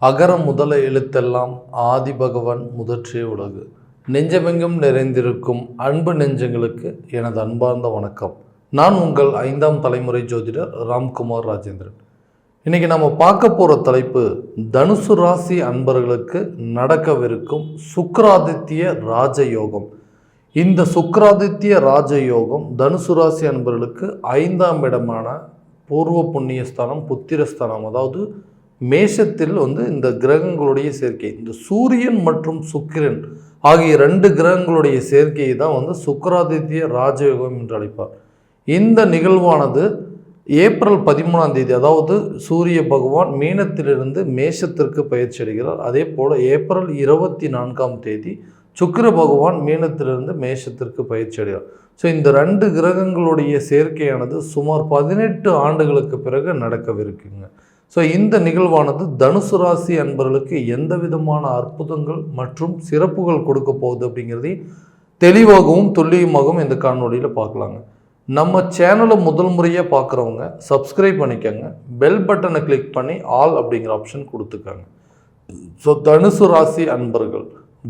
அகர முதல எழுத்தெல்லாம் ஆதிபகவன் முதற்றே உலகு. நெஞ்சமெங்கும் நிறைந்திருக்கும் அன்பு நெஞ்சங்களுக்கு எனது அன்பார்ந்த வணக்கம். நான் உங்கள் 5ஆம் தலைமுறை ஜோதிடர் ராம்குமார் ராஜேந்திரன். இன்றைக்கி நம்ம பார்க்க போகிற தலைப்பு தனுசு ராசி அன்பர்களுக்கு நடக்கவிருக்கும் சுக்கிராதித்ய ராஜயோகம். இந்த சுக்கிராதித்ய ராஜயோகம் தனுசு ராசி அன்பர்களுக்கு 5ஆம் இடமான பூர்வ புண்ணியஸ்தானம், புத்திரஸ்தானம், அதாவது மேஷத்தில் இந்த கிரகங்களுடைய சேர்க்கை, இந்த சூரியன் மற்றும் சுக்கிரன் ஆகிய 2 கிரகங்களுடைய சேர்க்கையை தான் சுக்கிராதித்ய ராஜயோகம் என்று அழைப்பார். இந்த நிகழ்வானது ஏப்ரல் 13ஆம் தேதி, அதாவது சூரிய பகவான் மீனத்திலிருந்து மேஷத்திற்கு பயிற்சி அடைகிறார். அதே போல் ஏப்ரல் 24ஆம் தேதி சுக்கிர பகவான் மீனத்திலிருந்து மேஷத்திற்கு பயிற்சி அடைகிறார். ஸோ இந்த 2 கிரகங்களுடைய சேர்க்கையானது சுமார் 18 ஆண்டுகளுக்கு பிறகு நடக்கவிருக்குங்க. ஸோ இந்த நிகழ்வானது தனுசு ராசி அன்பர்களுக்கு எந்த விதமான அற்புதங்கள் மற்றும் சிறப்புகள் கொடுக்க போகுது அப்படிங்கிறதை தெளிவாகவும் துல்லியமாகவும் இந்த காணொலியில் பார்க்கலாங்க. நம்ம சேனலை முதல் முறையாக பார்க்குறவங்க சப்ஸ்கிரைப் பண்ணிக்கோங்க, பெல் பட்டனை கிளிக் பண்ணி ஆல் அப்படிங்கிற ஆப்ஷன் கொடுத்துக்கோங்க. ஸோ தனுசு ராசி அன்பர்கள்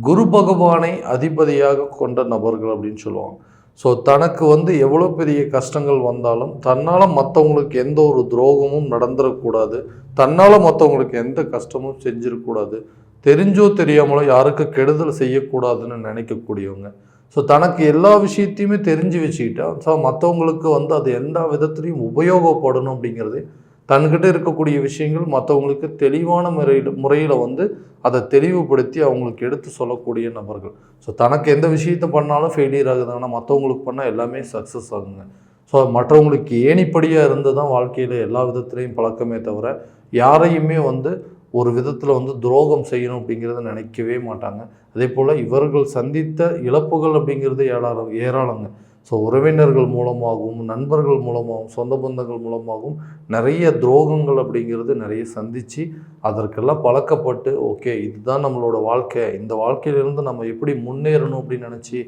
குரு பகவானை அதிபதியாக கொண்ட நபர்கள் அப்படின்னு சொல்லுவாங்க. ஸோ தனக்கு எவ்வளோ பெரிய கஷ்டங்கள் வந்தாலும் தன்னால் மற்றவங்களுக்கு எந்த ஒரு துரோகமும் நடந்துடக்கூடாது, தன்னால் மற்றவங்களுக்கு எந்த கஷ்டமும் செஞ்சிடக்கூடாது, தெரிஞ்சோ தெரியாமலோ யாருக்கு கெடுதல் செய்யக்கூடாதுன்னு நினைக்கக்கூடியவங்க. ஸோ தனக்கு எல்லா விஷயத்தையுமே தெரிஞ்சு வச்சுக்கிட்டா ஸோ மற்றவங்களுக்கு அது எந்த விதத்துலையும் உபயோகப்படணும் அப்படிங்கிறது, தன்கிட்ட இருக்கக்கூடிய விஷயங்கள் மற்றவங்களுக்கு தெளிவான முறையில் அதை தெளிவுபடுத்தி அவங்களுக்கு எடுத்து சொல்லக்கூடிய நபர்கள். ஸோ தனக்கு எந்த விஷயத்தை பண்ணாலும் ஃபெயிலியர் ஆகுது, ஆனால் மற்றவங்களுக்கு பண்ணால் எல்லாமே சக்ஸஸ் ஆகுங்க. ஸோ மற்றவங்களுக்கு ஏணிப்படியாக இருந்து தான் வாழ்க்கையில் எல்லா விதத்துலேயும் பழக்கமே தவிர யாரையுமே ஒரு விதத்தில் துரோகம் செய்யணும் அப்படிங்கிறத நினைக்கவே மாட்டாங்க. அதே போல் இவர்கள் சந்தித்த இழப்புகள் அப்படிங்கிறது ஏராளங்க. ஸோ உறவினர்கள் மூலமாகவும், நண்பர்கள் மூலமாகவும், சொந்த பந்தங்கள் மூலமாகவும் நிறைய துரோகங்கள் அப்படிங்கிறது நிறைய சந்தித்து அதற்கெல்லாம் பழக்கப்பட்டு ஓகே இதுதான் நம்மளோட வாழ்க்கை, இந்த வாழ்க்கையிலிருந்து நம்ம எப்படி முன்னேறணும் அப்படின்னு நினச்சி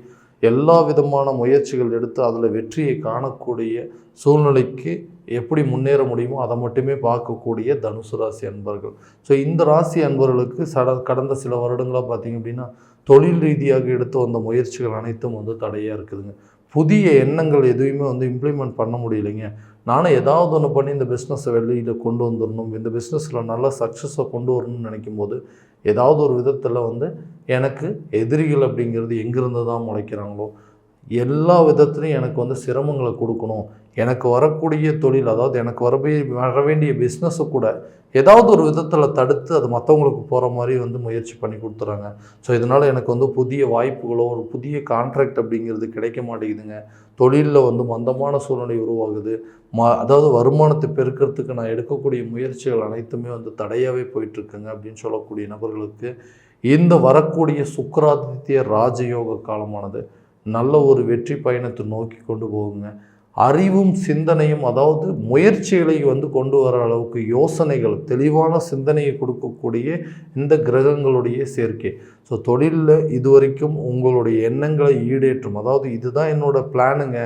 எல்லா விதமான முயற்சிகள் எடுத்து அதில் வெற்றியை காணக்கூடிய சூழ்நிலைக்கு எப்படி முன்னேற முடியுமோ அதை மட்டுமே பார்க்கக்கூடிய தனுசு ராசி அன்பர்கள். ஸோ இந்த ராசி அன்பர்களுக்கு கடந்த சில வருடங்களாக பார்த்திங்க அப்படின்னா தொழில் ரீதியாக எடுத்து வந்த முயற்சிகள் அனைத்தும் தடையாக இருக்குதுங்க. புதிய எண்ணங்கள் எதுவுமே இம்ப்ளிமெண்ட் பண்ண முடியலைங்க. நானும் ஏதாவது ஒன்று பண்ணி இந்த பிஸ்னஸை வெளியில் கொண்டு வந்துடணும், இந்த பிஸ்னஸில் நல்ல சக்ஸஸை கொண்டு வரணும்னு நினைக்கும் போது ஏதாவது ஒரு விதத்தில் எனக்கு எதிரிகள் அப்படிங்கிறது எங்கேருந்து தான் முளைக்கிறாங்களோ எல்லா விதத்துலையும் எனக்கு சிரமங்களை கொடுக்கணும், எனக்கு வரக்கூடிய தொழில், அதாவது எனக்கு வர வேண்டிய பிஸ்னஸை கூட ஏதாவது ஒரு விதத்தில் தடுத்து அது மற்றவங்களுக்கு போகிற மாதிரி முயற்சி பண்ணி கொடுத்துறாங்க. ஸோ இதனால் எனக்கு புதிய வாய்ப்புகளோ ஒரு புதிய கான்ட்ராக்ட் அப்படிங்கிறது கிடைக்க மாட்டேங்குதுங்க. தொழிலில் மந்தமான சூழ்நிலை உருவாகுது. அதாவது வருமானத்தை பெருக்கிறதுக்கு நான் எடுக்கக்கூடிய முயற்சிகள் அனைத்துமே தடையாகவே போயிட்டுருக்குங்க அப்படின்னு சொல்லக்கூடிய நபர்களுக்கு இந்த வரக்கூடிய சுக்கிராதித்ய ராஜயோக காலமானது நல்ல ஒரு வெற்றி பயணத்தை நோக்கி கொண்டு போகுங்க. அறிவும் சிந்தனையும், அதாவது முயற்சிகளை கொண்டு வர அளவுக்கு யோசனைகள், தெளிவான சிந்தனையை கொடுக்கக்கூடிய இந்த கிரகங்களுடைய சேர்க்கை. ஸோ தொழிலில் இதுவரைக்கும் உங்களுடைய எண்ணங்களை ஈடேற்றும், அதாவது இதுதான் என்னோடய பிளானுங்க,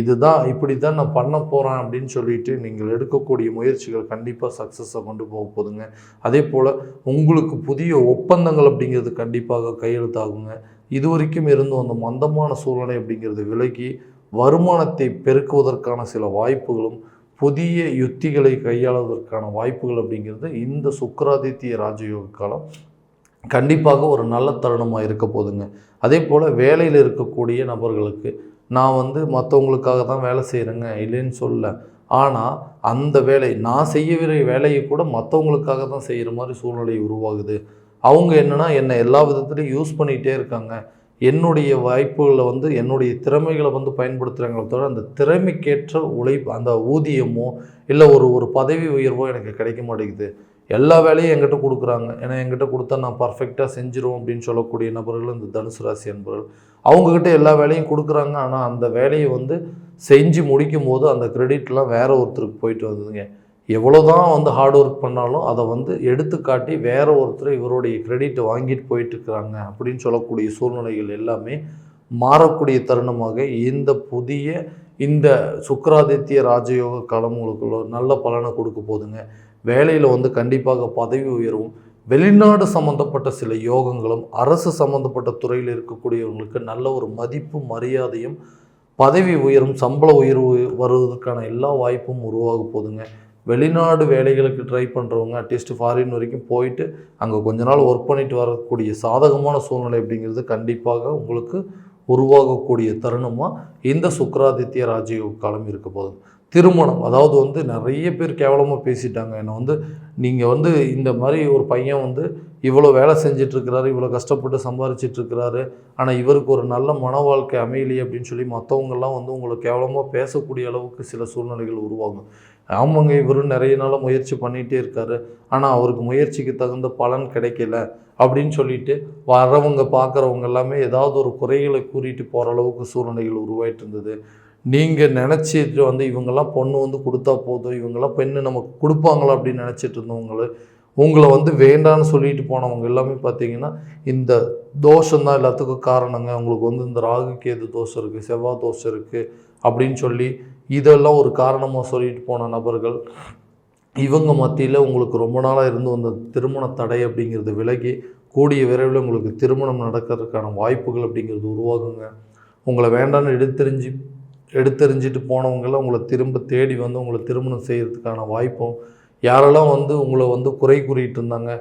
இதுதான் இப்படி தான் நான் பண்ண போகிறேன் அப்படின்னு சொல்லிட்டு நீங்கள் எடுக்கக்கூடிய முயற்சிகள் கண்டிப்பாக சக்ஸஸை கொண்டு போக போகுதுங்க. அதே போல் உங்களுக்கு புதிய ஒப்பந்தங்கள் அப்படிங்கிறது கண்டிப்பாக கையெழுத்தாகுங்க. இது வரைக்கும் இருந்தும் அந்த மந்தமான சூழ்நிலை அப்படிங்கிறது விலகி வருமானத்தை பெருக்குவதற்கான சில வாய்ப்புகளும் புதிய யுத்திகளை கையாளுவதற்கான வாய்ப்புகள் அப்படிங்கிறது இந்த சுக்கிராதித்ய ராஜயோக காலம் கண்டிப்பாக ஒரு நல்ல தருணமாக இருக்க போகுதுங்க. அதே போல் வேலையில் இருக்கக்கூடிய நபர்களுக்கு நான் மற்றவங்களுக்காக தான் வேலை செய்கிறேங்க இல்லைன்னு சொல்ல, ஆனால் அந்த வேலை நான் செய்ய வேலையை கூட மற்றவங்களுக்காக தான் செய்கிற மாதிரி சூழ்நிலை உருவாகுது. அவங்க என்னை எல்லா விதத்துலையும் யூஸ் பண்ணிகிட்டே இருக்காங்க, என்னுடைய வாய்ப்புகளை என்னுடைய திறமைகளை பயன்படுத்துகிறாங்களே தவிர அந்த திறமைக்கேற்ற அந்த ஊதியமோ இல்லை ஒரு பதவி உயர்வோ எனக்கு கிடைக்க மாட்டேங்குது. எல்லா வேலையும் என்கிட்ட கொடுக்குறாங்க, ஏன்னா என்கிட்ட கொடுத்தா நான் பர்ஃபெக்டாக செஞ்சிருவோம் அப்படின்னு சொல்லக்கூடிய நபர்கள் இந்த தனுசு ராசி அன்பர்கள். அவங்கக்கிட்ட எல்லா வேலையும் கொடுக்குறாங்க, ஆனால் அந்த வேலையை செஞ்சு முடிக்கும் போது அந்த கிரெடிட்லாம் வேறு ஒருத்தருக்கு போயிட்டு வந்ததுங்க. எவ்வளோ தான் ஹார்ட் ஒர்க் பண்ணாலும் அதை எடுத்து காட்டி வேறு ஒருத்தர் இவருடைய கிரெடிட்டை வாங்கிட்டு போயிட்டுருக்குறாங்க அப்படின்னு சொல்லக்கூடிய சூழ்நிலைகள் எல்லாமே மாறக்கூடிய தருணமாக இந்த புதிய இந்த சுக்கிராதித்ய ராஜயோக காலம் உங்களுக்கு நல்ல பலனை கொடுக்க போதுங்க. வேலையில் கண்டிப்பாக பதவி உயர்வும், வெளிநாடு சம்மந்தப்பட்ட சில யோகங்களும், அரசு சம்மந்தப்பட்ட துறையில் இருக்கக்கூடியவங்களுக்கு நல்ல ஒரு மதிப்பு, மரியாதையும், பதவி உயரும், சம்பள உயர்வு வருவதற்கான எல்லா வாய்ப்பும் உருவாக போகுதுங்க. வெளிநாடு வேலைகளுக்கு ட்ரை பண்ணுறவங்க அட்லீஸ்ட் ஃபாரின் வரைக்கும் போயிட்டு அங்கே கொஞ்ச நாள் ஒர்க் பண்ணிட்டு வரக்கூடிய சாதகமான சூழ்நிலை அப்படிங்கிறது கண்டிப்பாக உங்களுக்கு உருவாகக்கூடிய தருணமாக இந்த சுக்கிராதித்ய ராஜயோக காலம் இருக்க போகுது. திருமணம், அதாவது நிறைய பேர் கேவலமாக பேசிட்டாங்க என்னை. நீங்கள் இந்த மாதிரி ஒரு பையன் இவ்வளோ வேலை செஞ்சிட்ருக்கிறாரு, இவ்வளோ கஷ்டப்பட்டு சம்பாரிச்சிட்ருக்கிறாரு, ஆனால் இவருக்கு ஒரு நல்ல மன வாழ்க்கை அமையலையே அப்படின்னு சொல்லி மற்றவங்கெல்லாம் உங்களை கேவலமாக பேசக்கூடிய அளவுக்கு சில சூழ்நிலைகள் உருவாகும். ஆமாங்க, இவரும் நிறைய நாளாக முயற்சி பண்ணிகிட்டே இருக்காரு, ஆனால் அவருக்கு முயற்சிக்கு தகுந்த பலன் கிடைக்கல அப்படின்னு சொல்லிட்டு வரவங்க பார்க்குறவங்க எல்லாமே ஏதாவது ஒரு குறைகளை கூறிட்டு போகிற அளவுக்கு சூழ்நிலைகள் உருவாயிட்டு இருந்தது. நீங்கள் நினச்சிட்டு இவங்கெல்லாம் பொண்ணு கொடுத்தா போதும், இவங்கெல்லாம் பெண்ணு நமக்கு கொடுப்பாங்களா அப்படின்னு நினச்சிட்டு உங்களை வேண்டான்னு சொல்லிட்டு போனவங்க எல்லாமே பார்த்தீங்கன்னா இந்த தோஷம்தான் எல்லாத்துக்கும் காரணங்க. உங்களுக்கு இந்த ராகு கேது தோஷம் இருக்குது, செவ்வாய் தோஷம் இருக்குது அப்படின்னு சொல்லி இதெல்லாம் ஒரு காரணமாக சொல்லிட்டு போன நபர்கள் இவங்க மத்தியில் உங்களுக்கு ரொம்ப நாளாக இருந்து வந்த திருமண தடை அப்படிங்கிறது விலகி கூடிய விரைவில் உங்களுக்கு திருமணம் நடக்கிறதுக்கான வாய்ப்புகள் அப்படிங்கிறது உருவாகுங்க. உங்களை வேண்டான்னு எடுத்தெறிஞ்சிட்டு போனவங்களாம் உங்களை திரும்ப தேடி உங்களை திருமணம் செய்கிறதுக்கான வாய்ப்பும், யாரெல்லாம் உங்களை குறை கூறிட்டு இருந்தாங்க,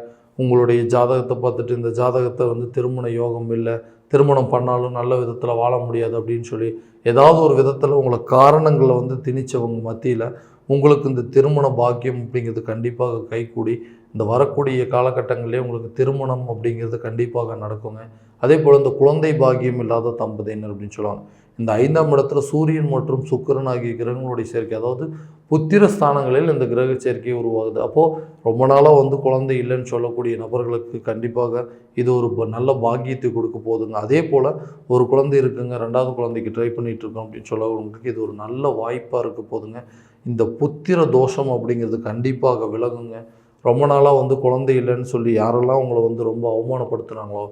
உங்களுடைய ஜாதகத்தை பார்த்துட்டு இந்த ஜாதகத்தை திருமண யோகம் இல்லை, திருமணம் பண்ணாலும் நல்ல விதத்தில் வாழ முடியாது அப்படின்னு சொல்லி ஏதாவது ஒரு விதத்தில் உங்களை காரணங்களை திணிச்சவங்க மத்தியில் உங்களுக்கு இந்த திருமண பாக்கியம் அப்படிங்கிறது கண்டிப்பாக கைகூடி இந்த வரக்கூடிய காலகட்டங்களிலே உங்களுக்கு திருமணம் அப்படிங்கிறது கண்டிப்பாக நடக்குங்க. அதே போல் இந்த குழந்தை பாக்கியம் இல்லாத தம்பதியினர் அப்படின்னு சொல்லுவாங்க. இந்த 5ஆம் இடத்துல சூரியன் மற்றும் சுக்கிரன் ஆகிய கிரகங்களுடைய சேர்க்கை, அதாவது புத்திர ஸ்தானங்களில் இந்த கிரக சேர்க்கை உருவாகுது. அப்போது ரொம்ப நாளாக குழந்தை இல்லைன்னு சொல்லக்கூடிய நபர்களுக்கு கண்டிப்பாக இது ஒரு நல்ல பாக்கியத்தை கொடுக்க போகுதுங்க. அதே போல் ஒரு குழந்தை இருக்குங்க, 2வது குழந்தைக்கு ட்ரை பண்ணிகிட்டு இருக்கோம் அப்படின்னு சொல்லவங்களுக்கு இது ஒரு நல்ல வாய்ப்பாக இருக்க போதுங்க. இந்த புத்திர தோஷம் அப்படிங்கிறது கண்டிப்பாக விலகுங்க. ரொம்ப நாளாக குழந்தை இல்லைன்னு சொல்லி யாரெல்லாம் உங்களை ரொம்ப அவமானப்படுத்துகிறாங்களோ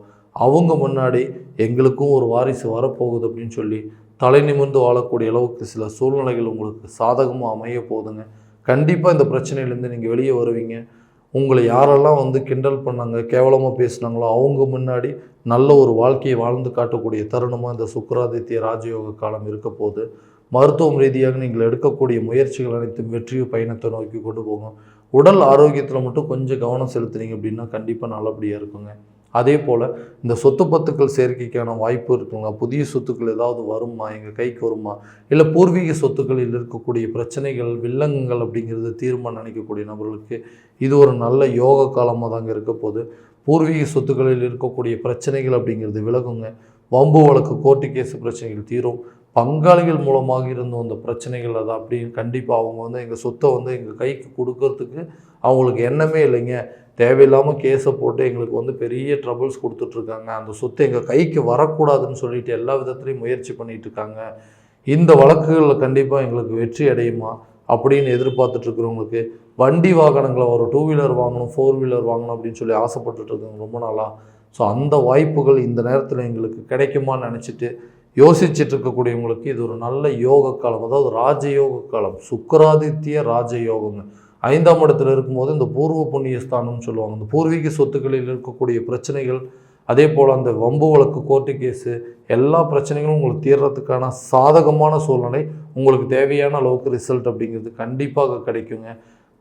அவங்க முன்னாடி எங்களுக்கும் ஒரு வாரிசு வரப்போகுது அப்படின்னு சொல்லி தலை நிமிர்ந்து வாழக்கூடிய அளவுக்கு சில சூழ்நிலைகள் உங்களுக்கு சாதகமாக அமைய போகுதுங்க. கண்டிப்பாக இந்த பிரச்சனையிலேருந்து நீங்கள் வெளியே வருவீங்க. உங்களை யாரெல்லாம் கிண்டல் பண்ணாங்க, கேவலமாக பேசுனாங்களோ அவங்க முன்னாடி நல்ல ஒரு வாழ்க்கையை வாழ்ந்து காட்டக்கூடிய தருணமாக இந்த சுக்கிராதித்ய ராஜயோக காலம் இருக்க போது. மருத்துவம் ரீதியாக நீங்கள் எடுக்கக்கூடிய முயற்சிகள் அனைத்தும் வெற்றி பயணத்தை நோக்கி கொண்டு போகும். உடல் ஆரோக்கியத்தில் மட்டும் கொஞ்சம் கவனம் செலுத்துனீங்க அப்படின்னா கண்டிப்பாக நல்லபடியாக இருக்குங்க. அதே போல் இந்த சொத்து பத்துக்கள் சேர்க்கைக்கான வாய்ப்பு இருக்குங்க. புதிய சொத்துக்கள் ஏதாவது வருமா, எங்கள் கைக்கு வருமா, இல்லை பூர்வீக சொத்துக்களில் இருக்கக்கூடிய பிரச்சனைகள் வில்லங்கங்கள் அப்படிங்கிறது தீர்மானம் நினைக்கக்கூடிய நபர்களுக்கு இது ஒரு நல்ல யோக காலமாக தாங்க இருக்க போது. பூர்வீக சொத்துக்களில் இருக்கக்கூடிய பிரச்சனைகள் அப்படிங்கிறது விலகுங்க. வம்பு வழக்கு கோர்ட்டு கேஸ் பிரச்சனைகள் தீரும். பங்காளிகள் மூலமாக இருந்து வந்த பிரச்சனைகள் அதை அப்படின்னு கண்டிப்பாக அவங்க எங்கள் சொத்தை எங்கள் கைக்கு கொடுக்கறதுக்கு அவங்களுக்கு எண்ணமே இல்லைங்க, தேவையில்லாமல் கேஸை போட்டு எங்களுக்கு பெரிய ட்ரபிள்ஸ் கொடுத்துட்ருக்காங்க, அந்த சொத்து எங்கள் கைக்கு வரக்கூடாதுன்னு சொல்லிட்டு எல்லா விதத்துலையும் முயற்சி பண்ணிகிட்ருக்காங்க, இந்த வழக்குகளில் கண்டிப்பாக எங்களுக்கு வெற்றி அடையுமா அப்படின்னு எதிர்பார்த்துட்ருக்குறவங்களுக்கு, வண்டி வாகனங்களை ஒரு 2 வீலர் வாங்கணும், 4 வீலர் வாங்கணும் அப்படின்னு சொல்லி ஆசைப்பட்டுட்ருக்காங்க ரொம்ப நாளாக. ஸோ அந்த வாய்ப்புகள் இந்த நேரத்தில் எங்களுக்கு கிடைக்குமான்னு நினச்சிட்டு யோசிச்சுட்டு இருக்கக்கூடியவங்களுக்கு இது ஒரு நல்ல யோக காலம், அதாவது ராஜயோக காலம், சுக்கிராதித்ய ராஜயோகங்க. 5ஆம் இடத்துல இருக்கும்போது இந்த பூர்வ புண்ணிய ஸ்தானம்னு சொல்லுவாங்க. இந்த பூர்வீக சொத்துக்களில் இருக்கக்கூடிய பிரச்சனைகள், அதே போல் அந்த வம்பு வழக்கு கோர்ட்டு கேஸு எல்லா பிரச்சனைகளும் உங்களுக்கு தீர்றதுக்கான சாதகமான சூழ்நிலை, உங்களுக்கு தேவையான அளவுக்கு ரிசல்ட் அப்படிங்கிறது கண்டிப்பாக கிடைக்குங்க.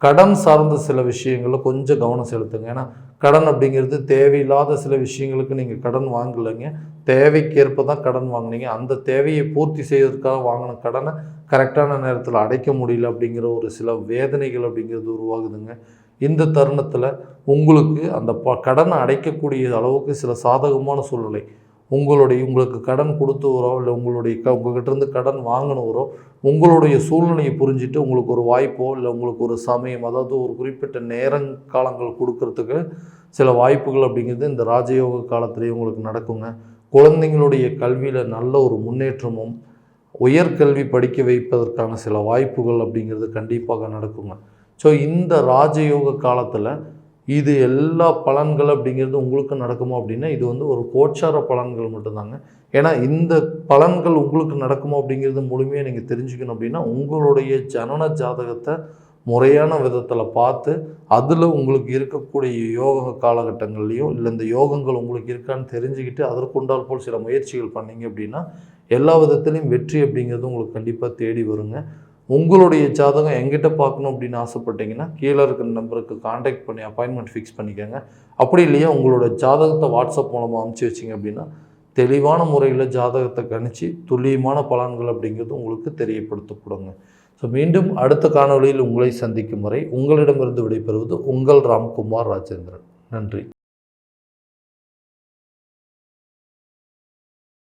கடன் சார்ந்த சில விஷயங்களில் கொஞ்சம் கவனம் செலுத்துங்க. ஏன்னா கடன் அப்படிங்கிறது தேவையில்லாத சில விஷயங்களுக்கு நீங்கள் கடன் வாங்கலைங்க, தேவைக்கேற்ப தான் கடன் வாங்கினீங்க. அந்த தேவையை பூர்த்தி செய்வதற்காக வாங்கின கடனை கரெக்டான நேரத்தில் அடைக்க முடியல அப்படிங்கிற ஒரு சில வேதனைகள் அப்படிங்கிறது உருவாகுதுங்க. இந்த தருணத்தில் உங்களுக்கு அந்த கடனை அடைக்கக்கூடிய அளவுக்கு சில சாதகமான சூழ்நிலை, உங்களுக்கு கடன் கொடுத்தவரோ இல்லை உங்கள்கிட்டருந்து கடன் வாங்கினவரோ உங்களுடைய சூழ்நிலையை புரிஞ்சுட்டு உங்களுக்கு ஒரு வாய்ப்போ இல்லை உங்களுக்கு ஒரு சமயம், அதாவது ஒரு குறிப்பிட்ட நேரங்காலங்கள் கொடுக்கறதுக்கு சில வாய்ப்புகள் அப்படிங்கிறது இந்த ராஜயோக காலத்திலேயே உங்களுக்கு நடக்குங்க. குழந்தைங்களுடைய கல்வியில் நல்ல ஒரு முன்னேற்றமும் உயர்கல்வி படிக்க வைப்பதற்கான சில வாய்ப்புகள் அப்படிங்கிறது கண்டிப்பாக நடக்குங்க. ஸோ இந்த ராஜயோக காலத்தில் இது எல்லா பலன்கள் அப்படிங்கிறது உங்களுக்கு நடக்குமா அப்படின்னா இது ஒரு கோச்சார பலன்கள் மட்டும்தாங்க. ஏன்னா இந்த பலன்கள் உங்களுக்கு நடக்குமா அப்படிங்கிறது முழுமையாக நீங்கள் தெரிஞ்சுக்கணும் அப்படின்னா உங்களுடைய ஜனன ஜாதகத்தை முறையான விதத்தில் பார்த்து அதில் உங்களுக்கு இருக்கக்கூடிய யோக காலகட்டங்கள்லையும் இல்லை இந்த யோகங்கள் உங்களுக்கு இருக்கான்னு தெரிஞ்சுக்கிட்டு அதற்குண்டால் போல் சில முயற்சிகள் பண்ணிங்க அப்படின்னா எல்லா விதத்துலேயும் வெற்றி அப்படிங்கிறது உங்களுக்கு கண்டிப்பாக தேடி வருங்க. உங்களுடைய ஜாதகம் எங்கிட்ட பார்க்கணும் அப்படின்னு ஆசைப்பட்டீங்கன்னா கீழே இருக்கிற நம்பருக்கு காண்டாக்ட் பண்ணி அப்பாயின்மெண்ட் ஃபிக்ஸ் பண்ணிக்கோங்க. அப்படி இல்லையா உங்களோட ஜாதகத்தை வாட்ஸ்அப் மூலமாக அனுப்பிச்சி வச்சிங்க அப்படின்னா தெளிவான முறையில் ஜாதகத்தை கணிச்சு துல்லியமான பலன்கள் அப்படிங்கிறது உங்களுக்கு தெரியப்படுத்தப்படுங்க. ஸோ மீண்டும் அடுத்த காணொளியில் உங்களை சந்திக்கும் வரை உங்களிடமிருந்து விடைபெறுவது உங்கள் ராம்குமார் ராஜேந்திரன். நன்றி.